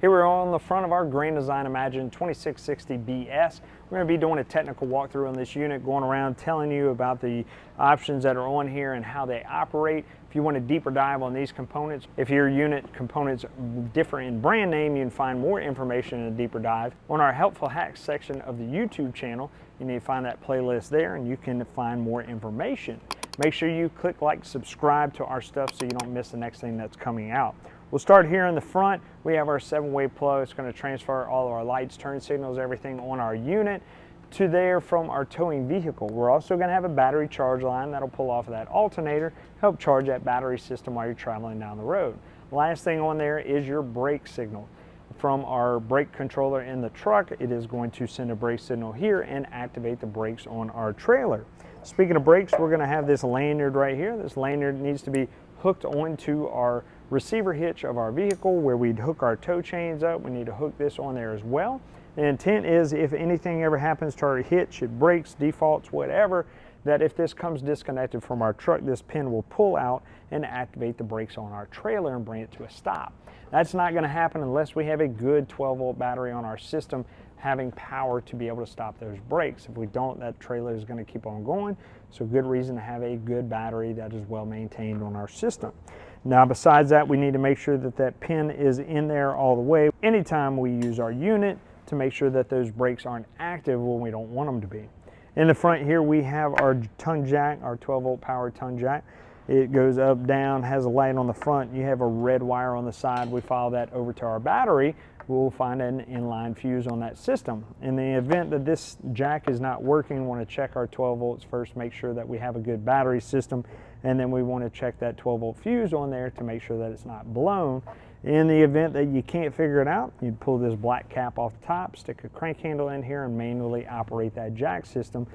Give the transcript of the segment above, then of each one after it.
Here we're on the front of our Grand Design Imagine 2660BS. We're going to be doing a technical walkthrough on this unit, going around telling you about the options that are on here and how they operate. If you want a deeper dive on these components, if your unit components differ in brand name, you can find more information in a deeper dive. On our Helpful Hacks section of the YouTube channel, you need to find that playlist there and you can find more information. Make sure you click like, subscribe to our stuff so you don't miss the next thing that's coming out. We'll start here in the front. We have our 7-way plug. It's going to transfer all of our lights, turn signals, everything on our unit to there from our towing vehicle. We're also going to have a battery charge line that'll pull off of that alternator, help charge that battery system while you're traveling down the road. Last thing on there is your brake signal. From our brake controller in the truck, it is going to send a brake signal here and activate the brakes on our trailer. Speaking of brakes, we're going to have this lanyard right here. This lanyard needs to be hooked onto our receiver hitch of our vehicle where we'd hook our tow chains up. We need to hook this on there as well. The intent is if anything ever happens to our hitch, it breaks, defaults, whatever, that if this comes disconnected from our truck, this pin will pull out and activate the brakes on our trailer and bring it to a stop. That's not going to happen unless we have a good 12-volt battery on our system having power to be able to stop those brakes. If we don't, that trailer is going to keep on going. So good reason to have a good battery that is well maintained on our system. Now besides that, we need to make sure that that pin is in there all the way anytime we use our unit to make sure that those brakes aren't active when we don't want them to be. In the front here we have our tongue jack, our 12-volt power tongue jack. It goes up, down, has a light on the front. You have a red wire on the side. We follow that over to our battery. We'll find an inline fuse on that system. In the event that this jack is not working, we want to check our 12 volts first, make sure that we have a good battery system, and then we want to check that 12-volt fuse on there to make sure that it's not blown. In the event that you can't figure it out, you'd pull this black cap off the top, stick a crank handle in here, and manually operate that jack system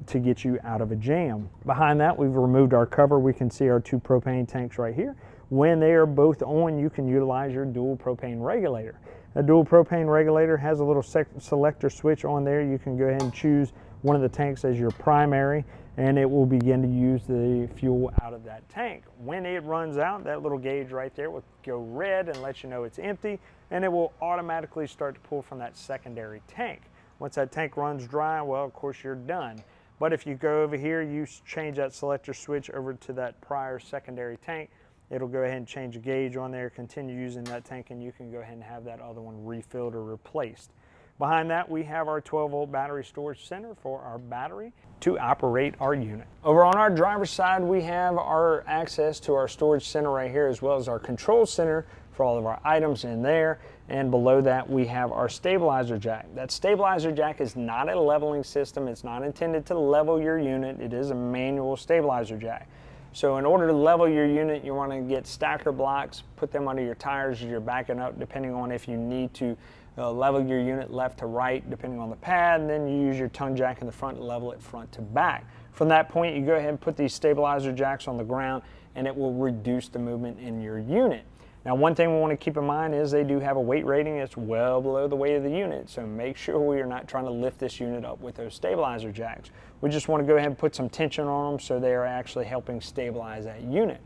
to get you out of a jam. Behind that, we've removed our cover. We can see our 2 propane tanks right here. When they are both on, you can utilize your dual propane regulator. A dual propane regulator has a little selector switch on there. You can go ahead and choose one of the tanks as your primary, and it will begin to use the fuel out of that tank. When it runs out, that little gauge right there will go red and let you know it's empty, and it will automatically start to pull from that secondary tank. Once that tank runs dry, well, of course, you're done. But if you go over here, you change that selector switch over to that prior secondary tank, it'll go ahead and change the gauge on there, continue using that tank, and you can go ahead and have that other one refilled or replaced. Behind that, we have our 12-volt battery storage center for our battery to operate our unit. Over on our driver's side, we have our access to our storage center right here, as well as our control center for all of our items in there. And below that, we have our stabilizer jack. That stabilizer jack is not a leveling system. It's not intended to level your unit. It is a manual stabilizer jack. So in order to level your unit, you want to get stacker blocks, put them under your tires as you're backing up, depending on if you need to level your unit left to right, depending on the pad, and then you use your tongue jack in the front to level it front to back. From that point, you go ahead and put these stabilizer jacks on the ground, and it will reduce the movement in your unit. Now, one thing we want to keep in mind is they do have a weight rating that's well below the weight of the unit, so make sure we are not trying to lift this unit up with those stabilizer jacks. We just want to go ahead and put some tension on them so they are actually helping stabilize that unit.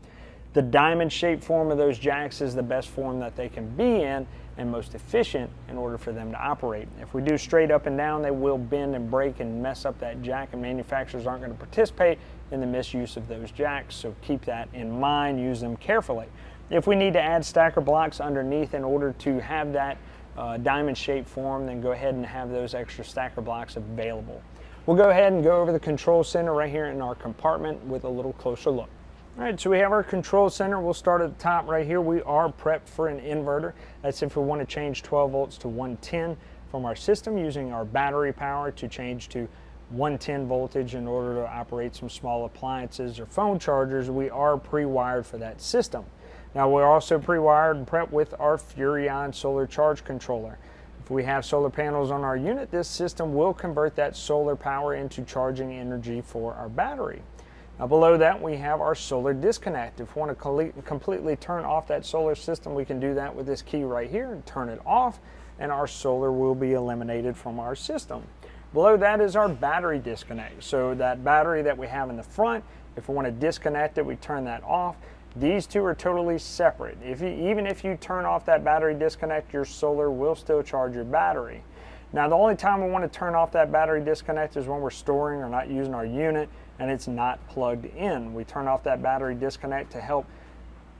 The diamond-shaped form of those jacks is the best form that they can be in and most efficient in order for them to operate. If we do straight up and down, they will bend and break and mess up that jack, and manufacturers aren't going to participate in the misuse of those jacks, so keep that in mind, use them carefully. If we need to add stacker blocks underneath in order to have that diamond-shaped form, then go ahead and have those extra stacker blocks available. We'll go ahead and go over the control center right here in our compartment with a little closer look. All right, so we have our control center. We'll start at the top right here. We are prepped for an inverter. That's if we want to change 12 volts to 110 from our system, using our battery power to change to 110 voltage in order to operate some small appliances or phone chargers. We are pre-wired for that system. Now, we're also pre-wired and prepped with our Furrion solar charge controller. If we have solar panels on our unit, this system will convert that solar power into charging energy for our battery. Now, below that, we have our solar disconnect. If we want to completely turn off that solar system, we can do that with this key right here and turn it off, and our solar will be eliminated from our system. Below that is our battery disconnect. So that battery that we have in the front, if we want to disconnect it, we turn that off. These two are totally separate. Even if you turn off that battery disconnect, your solar will still charge your battery. Now, the only time we want to turn off that battery disconnect is when we're storing or not using our unit and it's not plugged in. We turn off that battery disconnect to help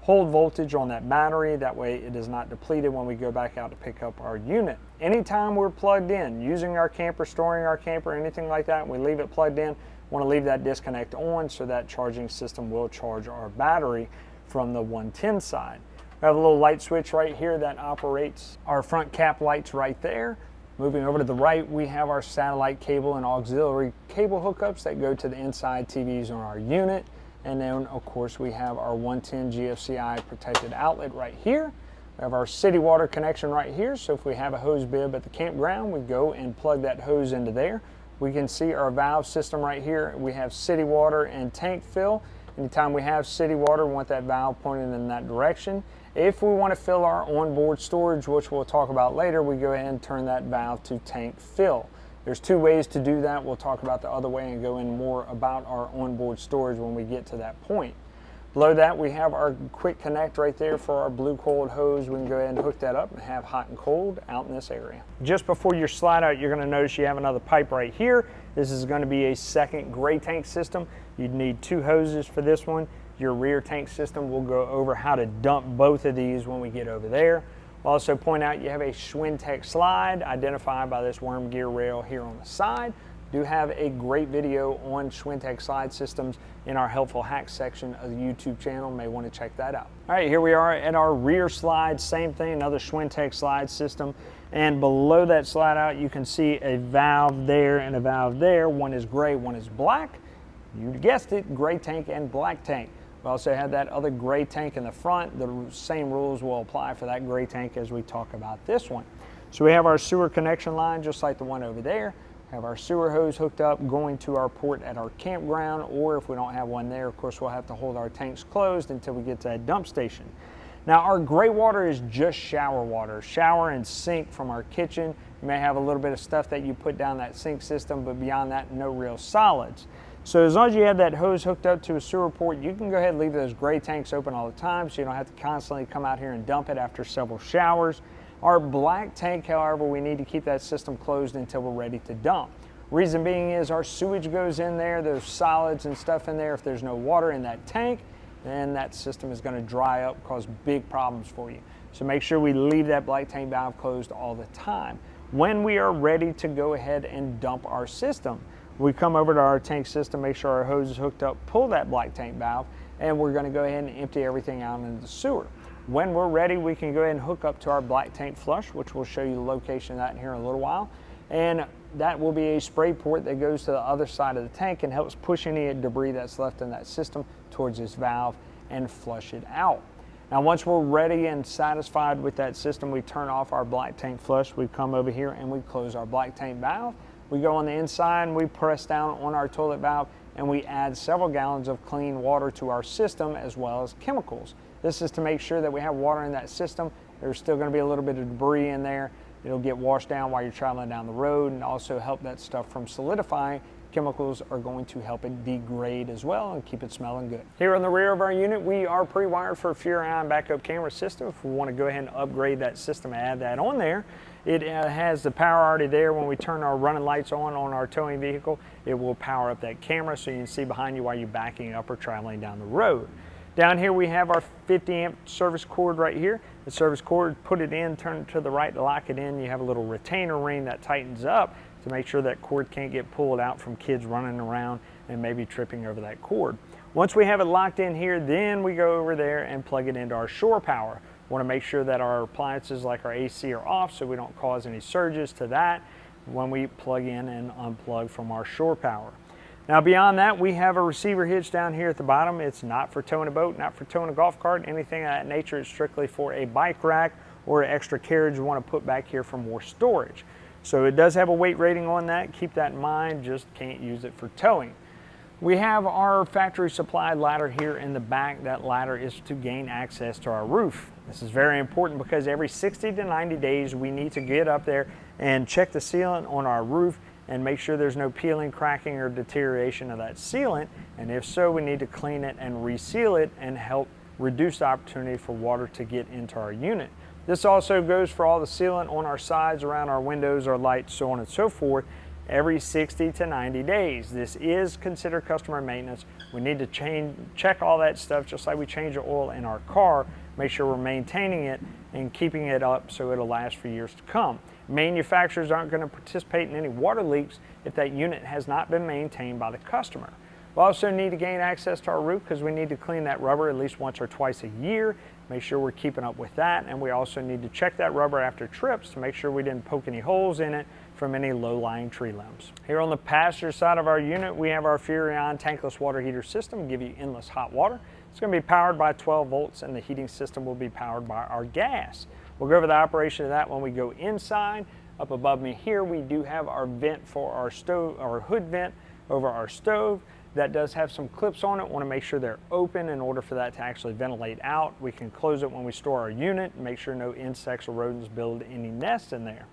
hold voltage on that battery. That way it is not depleted when we go back out to pick up our unit. Anytime we're plugged in, using our camper, storing our camper, anything like that, and we leave it plugged in, we want to leave that disconnect on so that charging system will charge our battery from the 110 side. We have a little light switch right here that operates our front cap lights right there. Moving over to the right, we have our satellite cable and auxiliary cable hookups that go to the inside TVs on our unit. And then, of course, we have our 110 GFCI protected outlet right here. We have our city water connection right here. So if we have a hose bib at the campground, we go and plug that hose into there. We can see our valve system right here. We have city water and tank fill. Anytime we have city water, we want that valve pointed in that direction. If we want to fill our onboard storage, which we'll talk about later, we go ahead and turn that valve to tank fill. There's two ways to do that. We'll talk about the other way and go in more about our onboard storage when we get to that point. Below that, we have our quick connect right there for our blue coiled hose. We can go ahead and hook that up and have hot and cold out in this area. Just before your slide out, you're going to notice you have another pipe right here. This is going to be a second gray tank system. You'd need two hoses for this one. Your rear tank system, we'll go over how to dump both of these when we get over there. We'll also point out you have a Schwintek slide identified by this worm gear rail here on the side. Do have a great video on Schwintek slide systems in our helpful hacks section of the YouTube channel. May want to check that out. All right, here we are at our rear slide. Same thing, another Schwintek slide system. And below that slide out, you can see a valve there and a valve there. One is gray, one is black. You guessed it, gray tank and black tank. We also have that other gray tank in the front. The same rules will apply for that gray tank as we talk about this one. So we have our sewer connection line just like the one over there. Have our sewer hose hooked up going to our port at our campground, or if we don't have one there, of course, we'll have to hold our tanks closed until we get to that dump station. Now, our gray water is just shower water, shower and sink from our kitchen. You may have a little bit of stuff that you put down that sink system, but beyond that, no real solids. So as long as you have that hose hooked up to a sewer port, you can go ahead and leave those gray tanks open all the time so you don't have to constantly come out here and dump it after several showers. Our black tank, however, we need to keep that system closed until we're ready to dump. Reason being is our sewage goes in there, there's solids and stuff in there. If there's no water in that tank, then that system is going to dry up, cause big problems for you. So make sure we leave that black tank valve closed all the time. When we are ready to go ahead and dump our system, we come over to our tank system, make sure our hose is hooked up, pull that black tank valve, and we're going to go ahead and empty everything out into the sewer. When we're ready, we can go ahead and hook up to our black tank flush, which we'll show you the location of that in here in a little while. And that will be a spray port that goes to the other side of the tank and helps push any debris that's left in that system towards this valve and flush it out. Now, once we're ready and satisfied with that system, we turn off our black tank flush. We come over here and we close our black tank valve. We go on the inside and we press down on our toilet valve and we add several gallons of clean water to our system as well as chemicals. This is to make sure that we have water in that system. There's still going to be a little bit of debris in there. It'll get washed down while you're traveling down the road and also help that stuff from solidifying. Chemicals are going to help it degrade as well and keep it smelling good. Here on the rear of our unit, we are pre-wired for a Fury-ion backup camera system. If we want to go ahead and upgrade that system and add that on there, it has the power already there. When we turn our running lights on our towing vehicle, it will power up that camera so you can see behind you while you're backing up or traveling down the road. Down here we have our 50 amp service cord right here. The service cord, put it in, turn it to the right to lock it in. You have a little retainer ring that tightens up to make sure that cord can't get pulled out from kids running around and maybe tripping over that cord. Once we have it locked in here, then we go over there and plug it into our shore power. Want to make sure that our appliances like our AC are off so we don't cause any surges to that when we plug in and unplug from our shore power. Now beyond that, we have a receiver hitch down here at the bottom. It's not for towing a boat, not for towing a golf cart, anything of that nature. It's strictly for a bike rack or an extra carriage you want to put back here for more storage. So it does have a weight rating on that. Keep that in mind, just can't use it for towing. We have our factory supplied ladder here in the back. That ladder is to gain access to our roof. This is very important because every 60 to 90 days we need to get up there and check the sealant on our roof and make sure there's no peeling, cracking, or deterioration of that sealant. And if so, we need to clean it and reseal it and help reduce the opportunity for water to get into our unit. This also goes for all the sealant on our sides, around our windows, our lights, so on and so forth, every 60 to 90 days. This is considered customer maintenance. We need to check all that stuff just like we change the oil in our car, make sure we're maintaining it and keeping it up so it'll last for years to come. Manufacturers aren't going to participate in any water leaks if that unit has not been maintained by the customer. We also need to gain access to our roof because we need to clean that rubber at least once or twice a year. Make sure we're keeping up with that, and we also need to check that rubber after trips to make sure we didn't poke any holes in it from any low-lying tree limbs. Here on the passenger side of our unit, we have our Furrion tankless water heater system, give you endless hot water. It's going to be powered by 12 volts, and the heating system will be powered by our gas. We'll go over the operation of that when we go inside. Up above me here, we do have our vent for our stove, our hood vent over our stove. That does have some clips on it. Want to make sure they're open in order for that to actually ventilate out. We can close it when we store our unit and make sure no insects or rodents build any nests in there.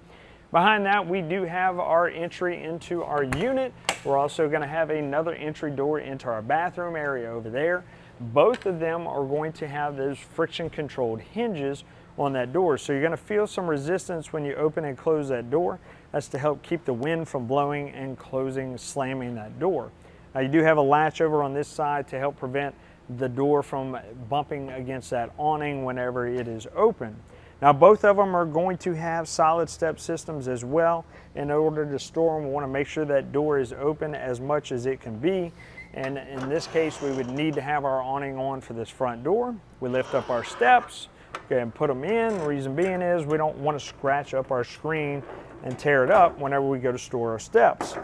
Behind that, we do have our entry into our unit. We're also going to have another entry door into our bathroom area over there. Both of them are going to have those friction controlled hinges on that door. So you're going to feel some resistance when you open and close that door. That's to help keep the wind from blowing and closing, slamming that door. Now you do have a latch over on this side to help prevent the door from bumping against that awning whenever it is open. Now both of them are going to have solid step systems as well. In order to store them, we want to make sure that door is open as much as it can be. And in this case, we would need to have our awning on for this front door. We lift up our steps, go ahead and put them in. The reason being is we don't want to scratch up our screen and tear it up whenever we go to store our steps.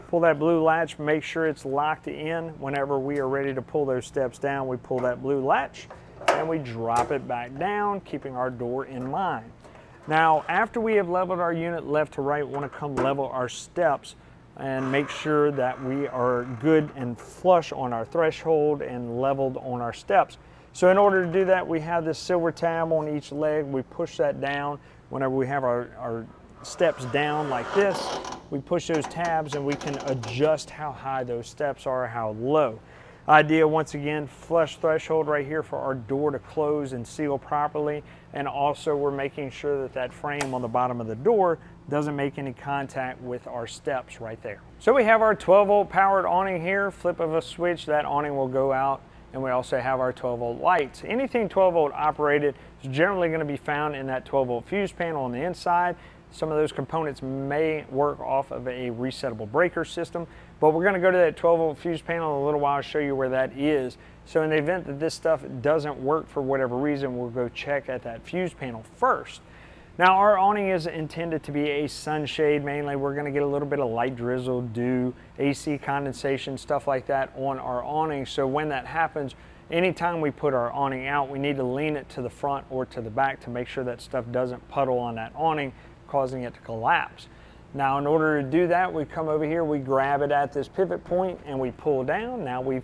Pull that blue latch, make sure it's locked in. Whenever we are ready to pull those steps down, we pull that blue latch and we drop it back down, keeping our door in line. Now, after we have leveled our unit left to right, we want to come level our steps and make sure that we are good and flush on our threshold and leveled on our steps. So in order to do that, we have this silver tab on each leg. We push that down whenever we have our steps down like this. We push those tabs and we can adjust how high those steps are, how low. Idea, once again, flush threshold right here for our door to close and seal properly. And also we're making sure that that frame on the bottom of the door doesn't make any contact with our steps right there. So we have our 12 volt powered awning here. Flip of a switch, that awning will go out. And we also have our 12 volt lights. Anything 12 volt operated is generally going to be found in that 12 volt fuse panel on the inside. Some of those components may work off of a resettable breaker system, but we're going to go to that 12 volt fuse panel in a little while and show you where that is. So in the event that this stuff doesn't work for whatever reason, we'll go check at that fuse panel first. Now our awning is intended to be a sunshade mainly. We're going to get a little bit of light drizzle, dew, AC condensation, stuff like that on our awning. So when that happens, anytime we put our awning out, we need to lean it to the front or to the back to make sure that stuff doesn't puddle on that awning, causing it to collapse. Now in order to do that, we come over here, we grab it at this pivot point and we pull down. Now we've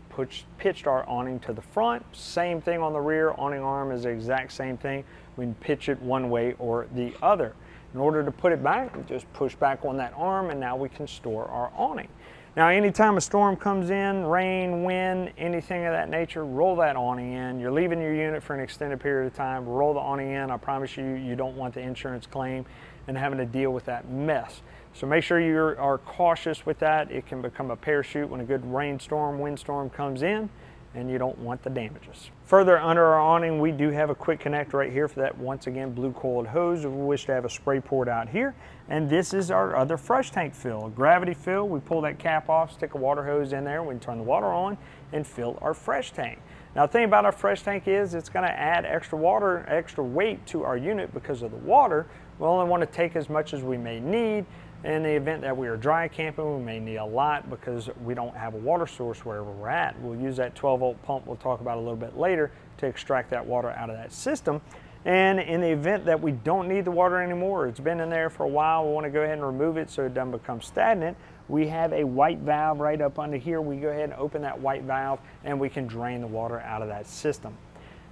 pitched our awning to the front. Same thing on the rear, awning arm is the exact same thing. We can pitch it one way or the other. In order to put it back, we just push back on that arm and now we can store our awning. Now anytime a storm comes in, rain, wind, anything of that nature, roll that awning in. You're leaving your unit for an extended period of time, roll the awning in. I promise you, you don't want the insurance claim and having to deal with that mess. So make sure you are cautious with that. It can become a parachute when a good rainstorm, windstorm comes in, and you don't want the damages. Further under our awning, we do have a quick connect right here for that, once again, blue coiled hose. If we wish to have a spray port out here. And this is our other fresh tank fill, a gravity fill. We pull that cap off, stick a water hose in there, we can turn the water on and fill our fresh tank. Now the thing about our fresh tank is it's going to add extra water, extra weight to our unit because of the water. We only want to take as much as we may need. In the event that we are dry camping, we may need a lot because we don't have a water source wherever we're at. We'll use that 12 volt pump we'll talk about a little bit later to extract that water out of that system. And in the event that we don't need the water anymore, it's been in there for a while, we want to go ahead and remove it so it doesn't become stagnant. We have a white valve right up under here. We go ahead and open that white valve and we can drain the water out of that system.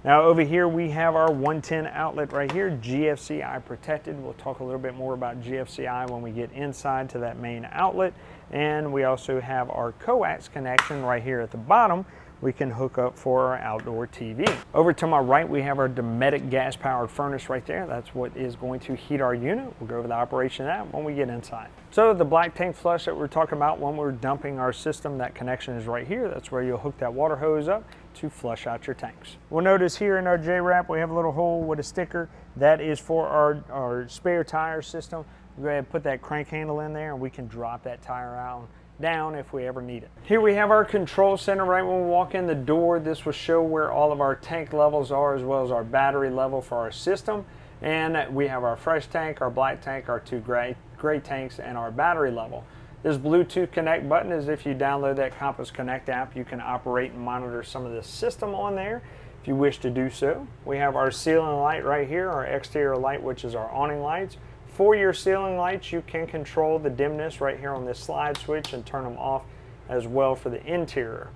Now over here we have our 110 outlet right here, GFCI protected. We'll talk a little bit more about GFCI when we get inside to that main outlet. And we also have our coax connection right here at the bottom, we can hook up for our outdoor TV. Over to my right, we have our Dometic gas-powered furnace right there. That's what is going to heat our unit. We'll go over the operation of that when we get inside. So the black tank flush that we're talking about when we're dumping our system, that connection is right here. That's where you'll hook that water hose up to flush out your tanks. We'll notice here in our J-Wrap, we have a little hole with a sticker. That is for our spare tire system. We'll go ahead and put that crank handle in there and we can drop that tire out down if we ever need it. Here we have our control center right when we walk in the door. This will show where all of our tank levels are as well as our battery level for our system. And we have our fresh tank, our black tank, our two gray tanks, and our battery level. This Bluetooth Connect button is if you download that Compass Connect app, you can operate and monitor some of the system on there if you wish to do so. We have our ceiling light right here, our exterior light, which is our awning lights. For your ceiling lights, you can control the dimness right here on this slide switch and turn them off as well for the interior.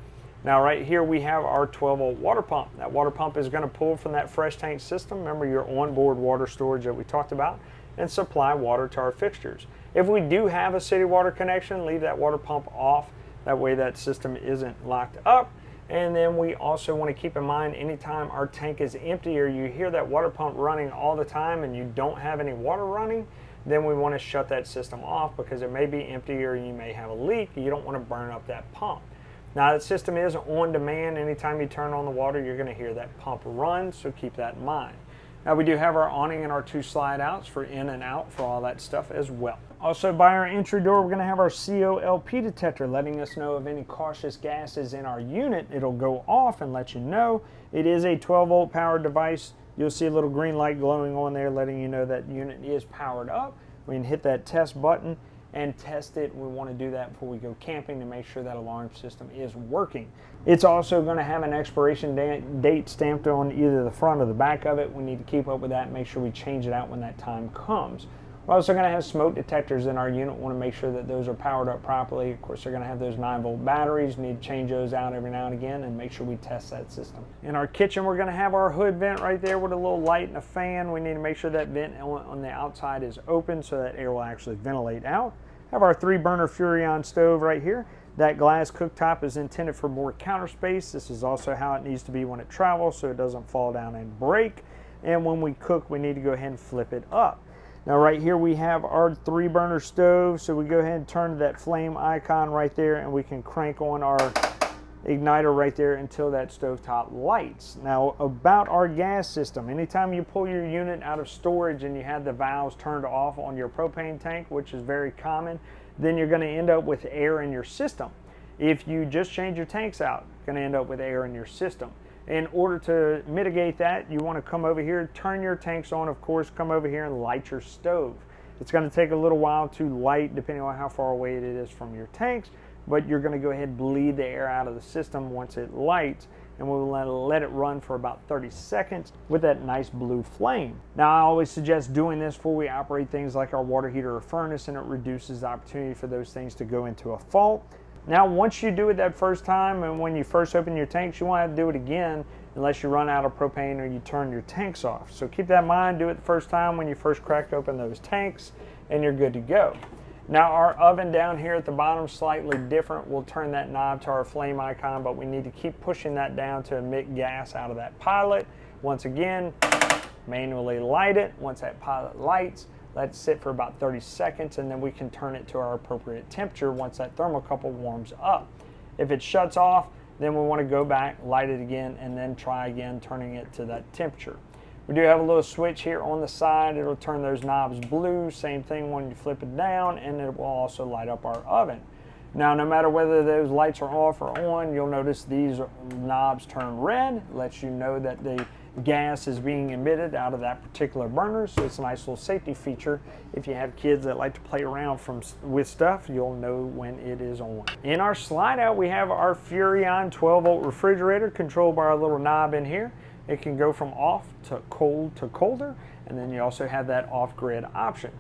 Now right here we have our 12-volt water pump. That water pump is going to pull from that fresh tank system. Remember your onboard water storage that we talked about, and supply water to our fixtures. If we do have a city water connection, leave that water pump off. That way that system isn't locked up. And then we also want to keep in mind anytime our tank is empty or you hear that water pump running all the time and you don't have any water running, then we want to shut that system off because it may be empty or you may have a leak. You don't want to burn up that pump. Now that system is on demand. Anytime you turn on the water, you're going to hear that pump run, so keep that in mind. Now we do have our awning and our two slide outs for in and out for all that stuff as well. Also by our entry door, we're going to have our COLP detector letting us know of any cautious gases in our unit. It'll go off and let you know. It is a 12-volt powered device. You'll see a little green light glowing on there letting you know that unit is powered up. We can hit that test button and test it. We want to do that before we go camping to make sure that alarm system is working. It's also going to have an expiration date stamped on either the front or the back of it. We need to keep up with that and make sure we change it out when that time comes. We're also going to have smoke detectors in our unit. We want to make sure that those are powered up properly. Of course, they're going to have those 9-volt batteries. We need to change those out every now and again and make sure we test that system. In our kitchen, we're going to have our hood vent right there with a little light and a fan. We need to make sure that vent on the outside is open so that air will actually ventilate out. Have our 3-burner Furrion stove right here. That glass cooktop is intended for more counter space. This is also how it needs to be when it travels so it doesn't fall down and break. And when we cook, we need to go ahead and flip it up. Now right here we have our 3-burner stove, so we go ahead and turn to that flame icon right there and we can crank on our igniter right there until that stovetop lights. Now about our gas system, anytime you pull your unit out of storage and you have the valves turned off on your propane tank, which is very common, then you're going to end up with air in your system. If you just change your tanks out, you're going to end up with air in your system. In order to mitigate that, you want to come over here, turn your tanks on, of course, come over here and light your stove. It's going to take a little while to light depending on how far away it is from your tanks, but you're going to go ahead and bleed the air out of the system once it lights, and we'll let it run for about 30 seconds with that nice blue flame. Now I always suggest doing this before we operate things like our water heater or furnace, and it reduces the opportunity for those things to go into a fault. Now once you do it that first time and when you first open your tanks, you won't have to do it again unless you run out of propane or you turn your tanks off. So keep that in mind, do it the first time when you first crack open those tanks and you're good to go. Now our oven down here at the bottom is slightly different. We'll turn that knob to our flame icon, but we need to keep pushing that down to emit gas out of that pilot. Once again, manually light it. Once that pilot lights, let it sit for about 30 seconds and then we can turn it to our appropriate temperature once that thermocouple warms up. If it shuts off, then we want to go back, light it again, and then try again turning it to that temperature. We do have a little switch here on the side. It'll turn those knobs blue. Same thing when you flip it down, and it will also light up our oven. Now, no matter whether those lights are off or on, you'll notice these knobs turn red. Lets you know that the gas is being emitted out of that particular burner, so it's a nice little safety feature. If you have kids that like to play around with stuff, you'll know when it is on. In our slide out, we have our Furrion 12-volt refrigerator controlled by our little knob in here. It can go from off to colder, and then you also have that off-grid option.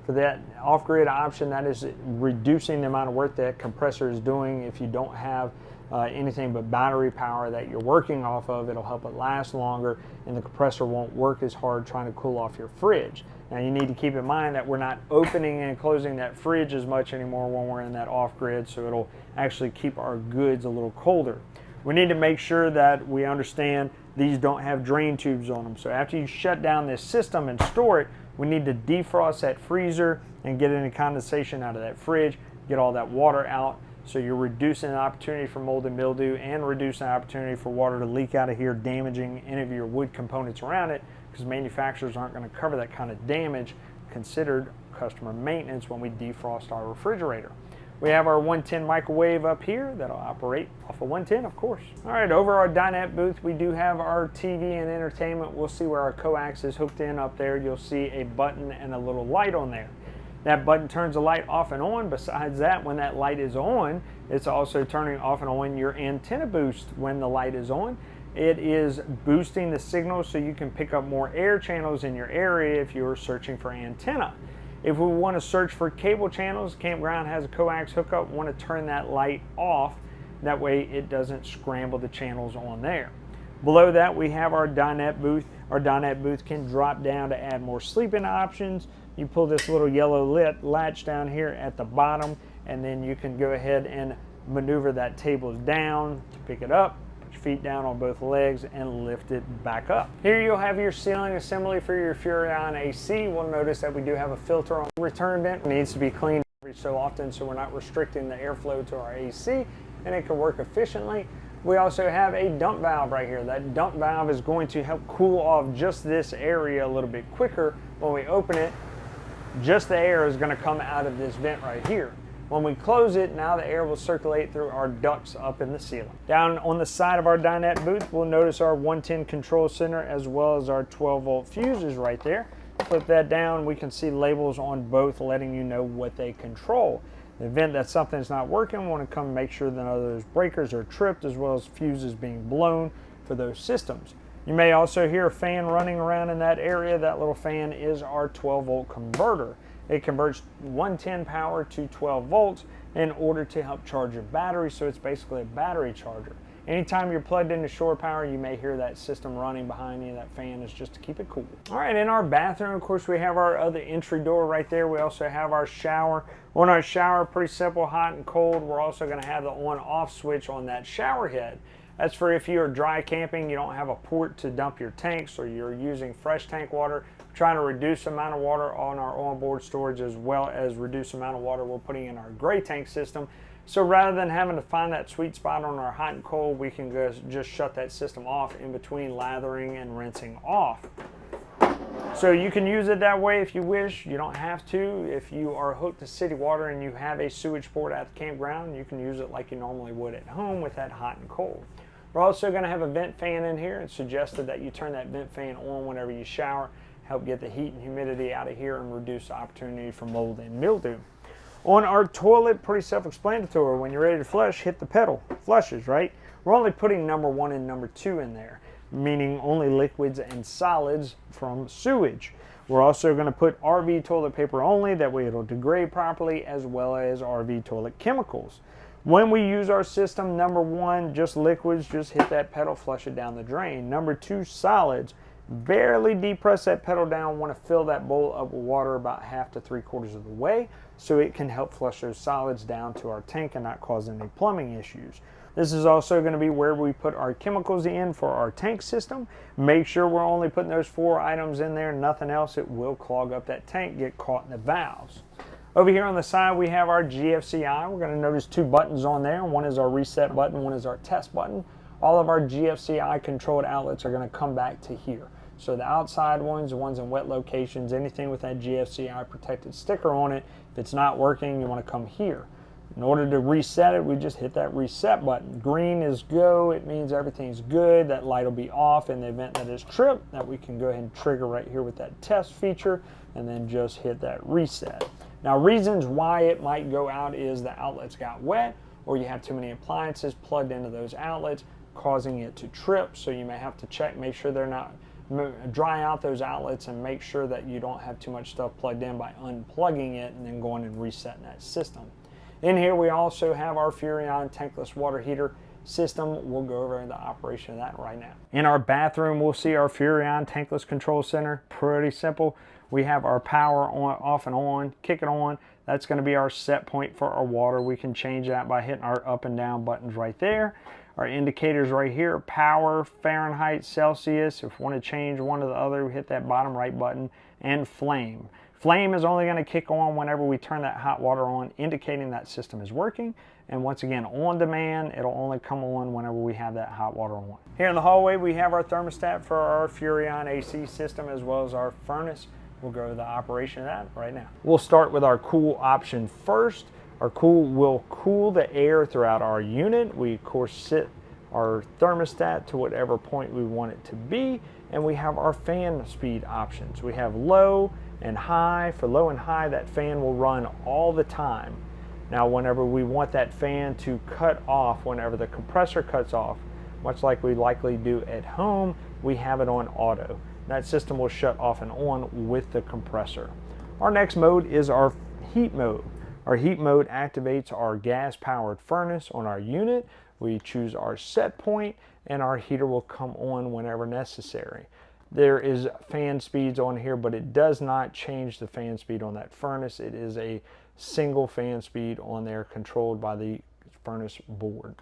For that off-grid option, that is reducing the amount of work that compressor is doing. If you don't have anything but battery power that you're working off of, it'll help it last longer, and the compressor won't work as hard trying to cool off your fridge. Now you need to keep in mind that we're not opening and closing that fridge as much anymore when we're in that off-grid, so it'll actually keep our goods a little colder. We need to make sure that we understand these don't have drain tubes on them. So after you shut down this system and store it, we need to defrost that freezer and get any condensation out of that fridge, get all that water out. So you're reducing the opportunity for mold and mildew and reducing the opportunity for water to leak out of here, damaging any of your wood components around it, because manufacturers aren't going to cover that kind of damage considered customer maintenance when we defrost our refrigerator. We have our 110 microwave up here that'll operate off of 110, of course. All right, over our dinette booth, we do have our TV and entertainment. We'll see where our coax is hooked in up there. You'll see a button and a little light on there. That button turns the light off and on. Besides that, when that light is on, it's also turning off and on your antenna boost when the light is on. It is boosting the signal so you can pick up more air channels in your area if you're searching for antenna. If we want to search for cable channels, campground has a coax hookup, want to turn that light off. That way it doesn't scramble the channels on there. Below that, we have our dinette booth. Our dinette booth can drop down to add more sleeping options. You pull this little yellow latch down here at the bottom, and then you can go ahead and maneuver that table down to pick it up. Put your feet down on both legs and lift it back up. Here you'll have your ceiling assembly for your Furrion AC. We'll notice that we do have a filter on the return vent. It needs to be cleaned every so often so we're not restricting the airflow to our AC, and it can work efficiently. We also have a dump valve right here. That dump valve is going to help cool off just this area a little bit quicker. When we open it, just the air is going to come out of this vent right here. When we close it, now the air will circulate through our ducts up in the ceiling. Down on the side of our dinette booth, we'll notice our 110 control center as well as our 12-volt fuses right there. Flip that down, we can see labels on both letting you know what they control. In the event that something's not working, we want to come make sure that none of those breakers are tripped as well as fuses being blown for those systems. You may also hear a fan running around in that area. That little fan is our 12-volt converter. It converts 110 power to 12 volts in order to help charge your battery, so it's basically a battery charger. Anytime you're plugged into shore power, you may hear that system running behind you. That fan is just to keep it cool. All right, in our bathroom, of course, we have our other entry door right there. We also have our shower. On our shower, pretty simple, hot and cold. We're also going to have the on-off switch on that shower head. That's for if you're dry camping, you don't have a port to dump your tanks, or you're using fresh tank water. We're trying to reduce the amount of water on our onboard storage as well as reduce the amount of water we're putting in our gray tank system. So rather than having to find that sweet spot on our hot and cold, we can just shut that system off in between lathering and rinsing off. So you can use it that way if you wish. You don't have to. If you are hooked to city water and you have a sewage port at the campground, you can use it like you normally would at home with that hot and cold. We're also going to have a vent fan in here. It's suggested that you turn that vent fan on whenever you shower, help get the heat and humidity out of here and reduce the opportunity for mold and mildew. On our toilet, pretty self-explanatory. When you're ready to flush, hit the pedal. Flushes, right? We're only putting number 1 and number 2 in there, meaning only liquids and solids from sewage. We're also going to put RV toilet paper only, that way it'll degrade properly, as well as RV toilet chemicals. When we use our system, number 1, just liquids, just hit that pedal, flush it down the drain. Number 2, solids. Barely depress that pedal down. Want to fill that bowl up with water about half to 3/4 of the way so it can help flush those solids down to our tank and not cause any plumbing issues. This is also going to be where we put our chemicals in for our tank system. Make sure we're only putting those 4 items in there, nothing else. It will clog up that tank, get caught in the valves. Over here on the side, we have our GFCI. We're going to notice 2 buttons on there. One is our reset button, one is our test button. All of our GFCI controlled outlets are going to come back to here. So the outside ones, the ones in wet locations, anything with that GFCI protected sticker on it, if it's not working, you want to come here. In order to reset it, we just hit that reset button. Green is go. It means everything's good. That light will be off in the event that it's tripped. That we can go ahead and trigger right here with that test feature and then just hit that reset. Now, reasons why it might go out is the outlets got wet or you have too many appliances plugged into those outlets causing it to trip. So you may have to check, make sure they're not, dry out those outlets and make sure that you don't have too much stuff plugged in by unplugging it and then going and resetting that system. In here we also have our Furrion tankless water heater system. We'll go over the operation of that right now. In our bathroom, we'll see our Furrion tankless control center. Pretty simple. We have our power on, off and on, kick it on. That's going to be our set point for our water. We can change that by hitting our up and down buttons right there. Our indicators right here, power, Fahrenheit, Celsius. If we want to change one or the other, we hit that bottom right button, and flame. Flame is only going to kick on whenever we turn that hot water on, indicating that system is working. And once again, on demand, it'll only come on whenever we have that hot water on. Here in the hallway, we have our thermostat for our Furrion AC system, as well as our furnace. We'll go to the operation of that right now. We'll start with our cool option first. Our cool will cool the air throughout our unit. We, of course, set our thermostat to whatever point we want it to be. And we have our fan speed options. We have low and high. For low and high, that fan will run all the time. Now, whenever we want that fan to cut off, whenever the compressor cuts off, much like we likely do at home, we have it on auto. That system will shut off and on with the compressor. Our next mode is our heat mode. Our heat mode activates our gas-powered furnace on our unit. We choose our set point, and our heater will come on whenever necessary. There is fan speeds on here, but it does not change the fan speed on that furnace. It is a single fan speed on there, controlled by the furnace board.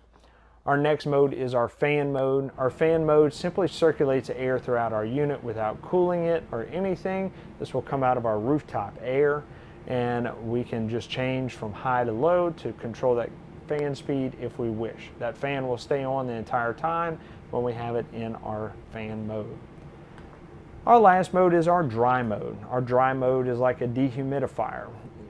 Our next mode is our fan mode. Our fan mode simply circulates air throughout our unit without cooling it or anything. This will come out of our rooftop air, and we can just change from high to low to control that fan speed if we wish. That fan will stay on the entire time when we have it in our fan mode. Our last mode is our dry mode. Our dry mode is like a dehumidifier.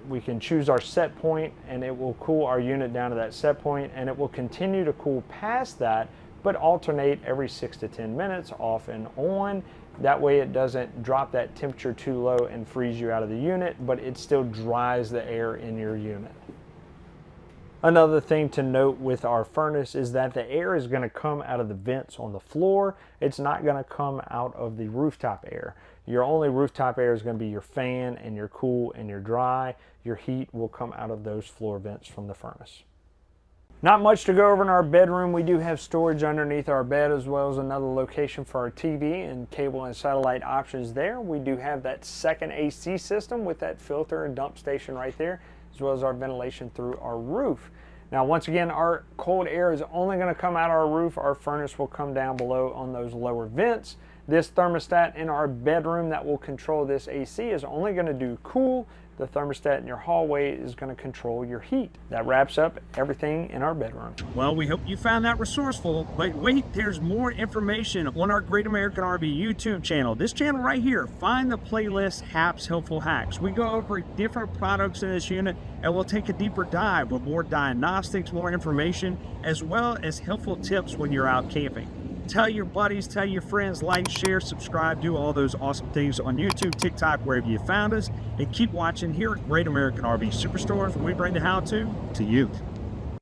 We can choose our set point, and it will cool our unit down to that set point, and it will continue to cool past that, but alternate every 6 to 10 minutes off and on. That way it doesn't drop that temperature too low and freeze you out of the unit, but it still dries the air in your unit. Another thing to note with our furnace is that the air is going to come out of the vents on the floor. It's not going to come out of the rooftop air. Your only rooftop air is going to be your fan and your cool and your dry. Your heat will come out of those floor vents from the furnace. Not much to go over in our bedroom. We do have storage underneath our bed, as well as another location for our TV and cable and satellite options there. We do have that second AC system with that filter and dump station right there, as well as our ventilation through our roof. Now, once again, our cold air is only going to come out our roof. Our furnace will come down below on those lower vents. This thermostat in our bedroom that will control this AC is only going to do cool. The thermostat in your hallway is going to control your heat. That wraps up everything in our bedroom. Well, we hope you found that resourceful, but wait, there's more information on our Great American RV YouTube channel. This channel right here, find the playlist Hap's Helpful Hacks. We go over different products in this unit, and we'll take a deeper dive with more diagnostics, more information, as well as helpful tips when you're out camping. Tell your buddies, tell your friends, like, share, subscribe, do all those awesome things on YouTube, TikTok, wherever you found us, and keep watching here at Great American RV Superstores, where we bring the how-to you.